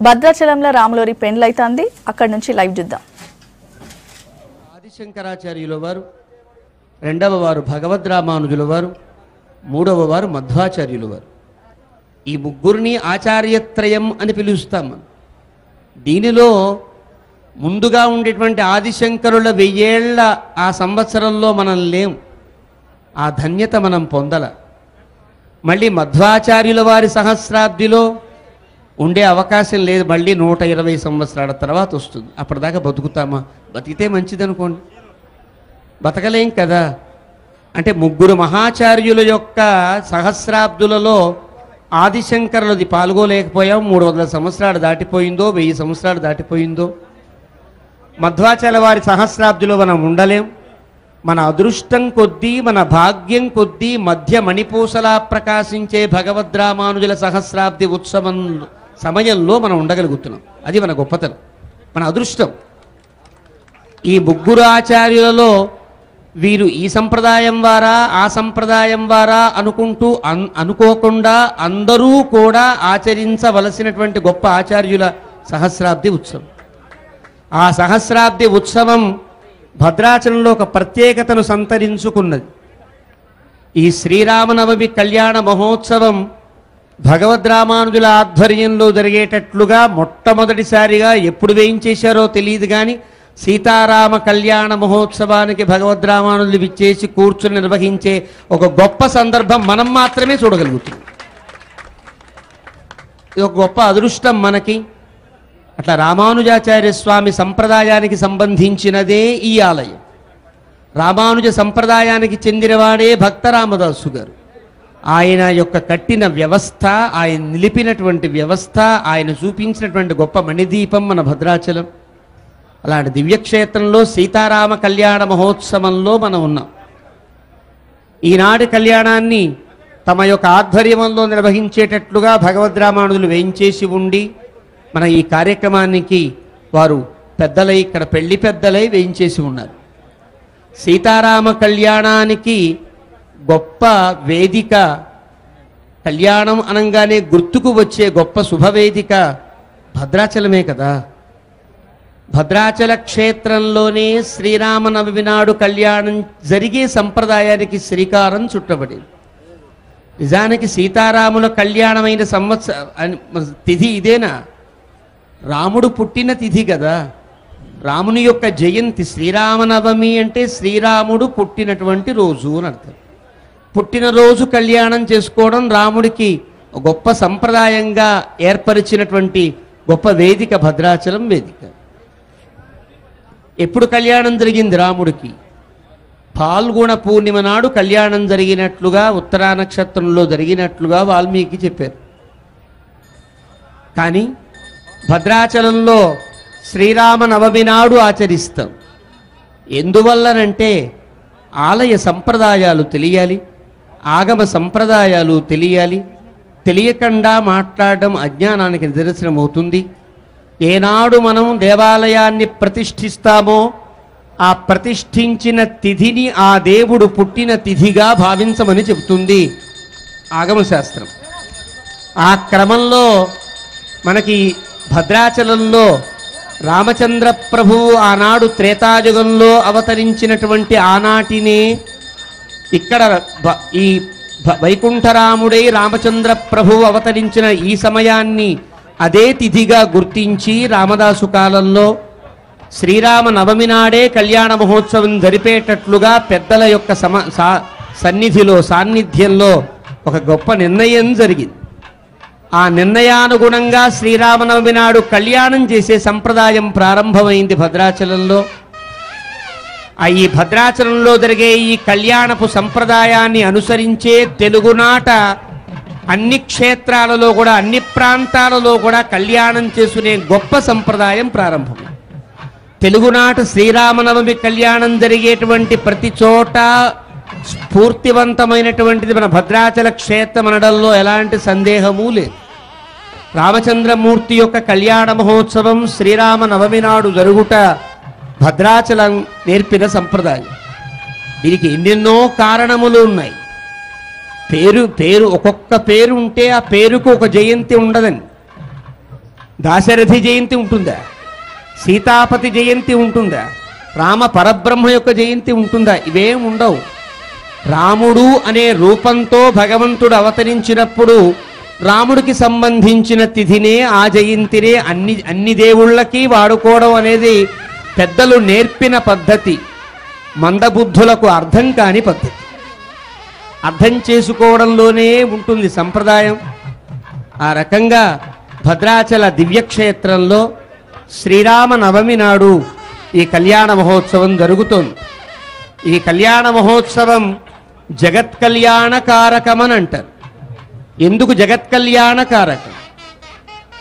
భద్రాచలంలో రాములోరి పెండ్లైతాంది. అక్కడి నుంచి లైవ్ చూద్దాం. ఆదిశంకరాచార్యుల వారు, రెండవ వారు భగవద్రామానుజుల వారు, మూడవ వారు మధ్వాచార్యుల వారు. ఈ ముగ్గురిని ఆచార్యత్రయం అని పిలుస్తాం మనం. దీనిలో ముందుగా ఉండేటువంటి ఆదిశంకరుల 1000 ఏళ్ల ఆ సంవత్సరంలో మనం లేం. ఆ ధన్యత మనం పొందల. మళ్ళీ మధ్వాచార్యుల వారి సహస్రాబ్దిలో ఉండే అవకాశం లేదు. మళ్ళీ 120 సంవత్సరాల తర్వాత వస్తుంది. అప్పటిదాకా బతుకుతామా? బతికితే మంచిదనుకోండి, బతకలేం కదా. అంటే ముగ్గురు మహాచార్యుల యొక్క సహస్రాబ్దులలో ఆదిశంకరులది పాల్గొలేకపోయాం. 300 సంవత్సరాలు దాటిపోయిందో, 1000 సంవత్సరాలు దాటిపోయిందో. మధ్వాచార్య వారి సహస్రాబ్దిలో మనం ఉండలేం. మన అదృష్టం కొద్దీ, మన భాగ్యం కొద్దీ మధ్య మణిపూసలా ప్రకాశించే భగవద్రామానుజుల సహస్రాబ్ది ఉత్సవం సమయంలో మనం ఉండగలుగుతున్నాం. అది మన గొప్పతనం, మన అదృష్టం. ఈ ముగ్గురు ఆచార్యులలో వీరు ఈ సంప్రదాయం వారా, ఆ సంప్రదాయం వారా అనుకోకుండా అందరూ కూడా ఆచరించవలసినటువంటి గొప్ప ఆచార్యుల సహస్రాబ్ది ఉత్సవం. ఆ సహస్రాబ్ది ఉత్సవం భద్రాచలంలో ఒక ప్రత్యేకతను సంతరించుకున్నది. ఈ శ్రీరామనవమి కళ్యాణ మహోత్సవం భగవద్రామానుజుల ఆధ్వర్యంలో జరిగేటట్లుగా మొట్టమొదటిసారిగా ఎప్పుడు వేయించేశారో తెలియదు కానీ సీతారామ కళ్యాణ మహోత్సవానికి భగవద్రామానుజులు విచ్చేసి కూర్చుని నిర్వహించే ఒక గొప్ప సందర్భం మనం మాత్రమే చూడగలుగుతున్నాం. ఇది ఒక గొప్ప అదృష్టం మనకి. అట్లా రామానుజాచార్య స్వామి సంప్రదాయానికి సంబంధించినదే ఈ ఆలయం. రామానుజ సంప్రదాయానికి చెందినవాడే భక్త రామదాసు గారు. ఆయన యొక్క కట్టిన వ్యవస్థ, ఆయన నిలిపినటువంటి వ్యవస్థ, ఆయన చూపించినటువంటి గొప్ప మణిదీపం మన భద్రాచలం. అలాంటి దివ్యక్షేత్రంలో సీతారామ కళ్యాణ మహోత్సవంలో మనం ఉన్నాం. ఈనాటి కళ్యాణాన్ని తమ యొక్క ఆధ్వర్యంలో నిర్వహించేటట్లుగా భగవద్రామానుజులు వేయించేసి ఉండి మన ఈ కార్యక్రమానికి వారు పెద్దలై, ఇక్కడ పెళ్లి పెద్దలై వేయించేసి ఉన్నారు. సీతారామ కళ్యాణానికి గొప్ప వేదిక, కళ్యాణం అనగానే గుర్తుకు వచ్చే గొప్ప శుభవేదిక భద్రాచలమే కదా. భద్రాచల క్షేత్రంలోనే శ్రీరామనవమి నాడు కళ్యాణం జరిగే సంప్రదాయానికి శ్రీకారం చుట్టబడింది. నిజానికి సీతారాముల కళ్యాణమైన తిథి ఇదేనా? రాముడు పుట్టిన తిథి కదా. రాముని యొక్క జయంతి శ్రీరామనవమి అంటే శ్రీరాముడు పుట్టినటువంటి రోజు అని అర్థం. పుట్టినరోజు కళ్యాణం చేసుకోవడం రాముడికి గొప్ప సంప్రదాయంగా ఏర్పరిచినటువంటి గొప్ప వేదిక భద్రాచలం వేదిక. ఎప్పుడు కళ్యాణం జరిగింది రాముడికి? పాల్గొన పూర్ణిమ నాడు కళ్యాణం జరిగినట్లుగా, ఉత్తరా నక్షత్రంలో జరిగినట్లుగా వాల్మీకి చెప్పారు. కానీ భద్రాచలంలో శ్రీరామనవమి నాడు ఆచరిస్తాం. ఎందువల్లనంటే ఆలయ సంప్రదాయాలు తెలియాలి, ఆగమ సంప్రదాయాలు తెలియాలి. తెలియకుండా మాట్లాడడం అజ్ఞానానికి నిదర్శనం అవుతుంది. ఏనాడు మనం దేవాలయాన్ని ప్రతిష్ఠిస్తామో ఆ ప్రతిష్ఠించిన తిథిని ఆ దేవుడు పుట్టిన తిథిగా భావించమని చెబుతుంది ఆగమశాస్త్రం. ఆ క్రమంలో మనకి భద్రాచలంలో రామచంద్ర ప్రభువు ఆనాడు త్రేతాయుగంలో అవతరించినటువంటి ఆనాటినే ఇక్కడ ఈ వైకుంఠరాముడై రామచంద్ర ప్రభువు అవతరించిన ఈ సమయాన్ని అదే తిథిగా గుర్తించి రామదాసు కాలంలో శ్రీరామ నవమి నాడే కళ్యాణ మహోత్సవం జరిపేటట్లుగా పెద్దల యొక్క సాన్నిధ్యంలో ఒక గొప్ప నిర్ణయం జరిగింది. ఆ నిర్ణయానుగుణంగా శ్రీరామనవమి నాడు కళ్యాణం చేసే సంప్రదాయం ప్రారంభమైంది భద్రాచలంలో. ఈ భద్రాచలంలో జరిగే ఈ కళ్యాణపు సంప్రదాయాన్ని అనుసరించే తెలుగునాట అన్ని క్షేత్రాలలో కూడా, అన్ని ప్రాంతాలలో కూడా కళ్యాణం చేసుకునే గొప్ప సంప్రదాయం ప్రారంభం. తెలుగునాట శ్రీరామనవమి కళ్యాణం జరిగేటువంటి ప్రతి చోట స్ఫూర్తివంతమైనటువంటిది మన భద్రాచల క్షేత్రం అనడంలో ఎలాంటి సందేహమూ లేదు. రామచంద్రమూర్తి యొక్క కళ్యాణ మహోత్సవం శ్రీరామనవమి నాడు జరుగుట భద్రాచలం నేర్పిన సంప్రదాయం. దీనికి ఎన్నెన్నో కారణములు ఉన్నాయి. ఒక్కొక్క పేరు ఉంటే ఆ పేరుకు ఒక జయంతి ఉండదని. దాశరథి జయంతి ఉంటుందా? సీతాపతి జయంతి ఉంటుందా? రామ పరబ్రహ్మ యొక్క జయంతి ఉంటుందా? ఇవేం ఉండవు. రాముడు అనే రూపంతో భగవంతుడు అవతరించినప్పుడు రాముడికి సంబంధించిన తిథినే, ఆ జయంతినే అన్ని దేవుళ్ళకి వాడుకోవడం అనేది పెద్దలు నేర్పిన పద్ధతి. మందబుద్ధులకు అర్థం కాని పద్ధతి. అర్థం చేసుకోవడంలోనే ఉంటుంది సంప్రదాయం. ఆ రకంగా భద్రాచల దివ్యక్షేత్రంలో శ్రీరామ నవమి నాడు ఈ కళ్యాణ మహోత్సవం జరుగుతోంది. ఈ కళ్యాణ మహోత్సవం జగత్ కళ్యాణకారకమని అంటారు. ఎందుకు జగత్ కళ్యాణకారకం?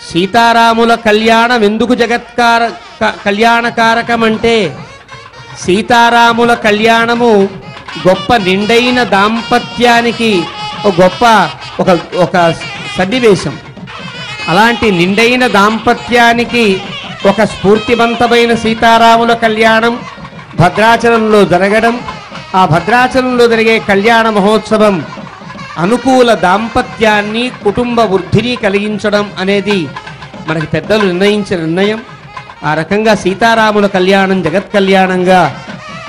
సీతారాముల కళ్యాణం ఎందుకు కళ్యాణకారకం అంటే, సీతారాముల కళ్యాణము గొప్ప నిండైన దాంపత్యానికి ఒక సన్నివేశం. అలాంటి నిండైన దాంపత్యానికి ఒక స్ఫూర్తివంతమైన సీతారాముల కళ్యాణం భద్రాచలంలో జరగడం, ఆ భద్రాచలంలో జరిగే కళ్యాణ మహోత్సవం అనుకూల దాంపత్యాన్ని, కుటుంబ వృద్ధిని కలిగించడం అనేది మనకి పెద్దలు నిర్ణయించిన నిర్ణయం. ఆ రకంగా సీతారాముల కళ్యాణం జగత్ కళ్యాణంగా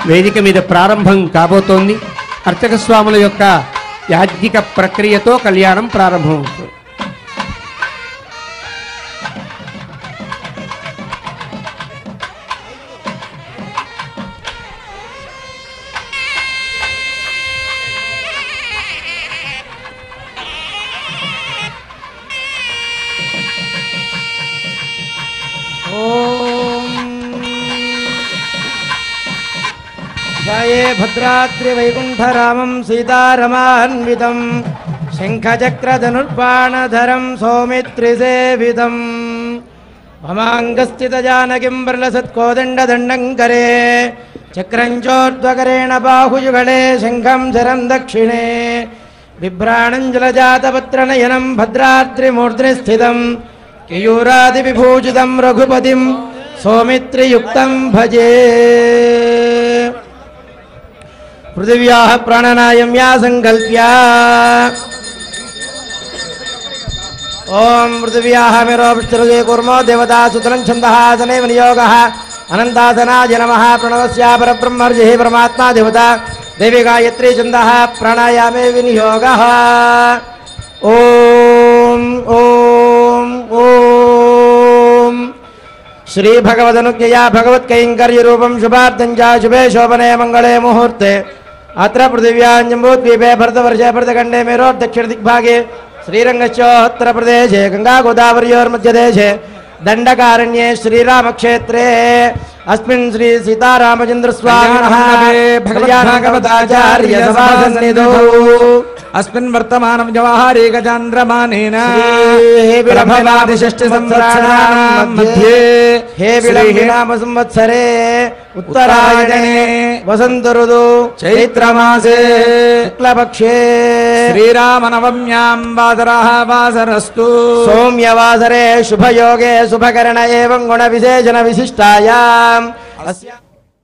వేదిక మీద ప్రారంభం కాబోతోంది. అర్చక స్వాముల యొక్క యాజ్ఞిక ప్రక్రియతో కళ్యాణం ప్రారంభమవుతుంది. ध्याये भद्राद्रि वैकुण्ठरामं सीतारमान्वितं शङ्खचक्रधनुर्बाणधरं सौमित्रिसेवितं ममाङ्गस्थितजानकीं बर्लसत्कोदण्डदण्डं करे चक्रं चोर्ध्वकरेण बाहुयुगले शङ्खं शरं दक्षिणे बिभ्राणं जलजातपत्रनयनं भद्राद्रिमूर्ध्नि स्थितं केयूरादिविभूषितं रघुपतिं सौमित्रियुक्तं भजे पृथिव्याः प्राणनायं या संकल्प्या ओम पृथिव्याः मेरोपष्टरुजे कुर्मो देवता सुतलं छन्दः आसने विनियोगः अनन्तासनाय नमः प्रणवस्या परब्रह्मर्षिः परमात्मा देवता देवी गायत्री छन्दः प्राणायामे विनियोगः ओम ओम ओम श्री भगवदनुज्ञया भगवत्कैंकर्य रूपं शुभार्थं च शुभे शोभने मंगले मुहूर्ते अत्र पृथिव्यां जम्बूद्वीपे भरतवर्षे भरतखण्डे मेरोर् दक्षिणदिग्भागे श्रीरङ्गश्चोत्तर प्रदेशे गंगा गोदावर्योर्मध्यदेशे दण्डकारण्ये श्रीरामक्षेत्रे अस्मिन् श्री सीतारामचन्द्रस्वामिनः भगवदाचार्य सभासन्निधौ अस्मिन् वर्तमानं जवाहरी गजान्द्रमानेन ब्रह्मवादिषष्टि संवत्सराणां मध्ये हे विलम्बिनाम संवत्सरे उत्तरायणे वसंत ऋतु चैत्रमासे शुक्लपक्षे श्रीरामनवम्यां वासरः वासरस्तु सौम्यवासरे शुभयोगे शुभकरण एवं गुणविशेषण विशिष्टायाम्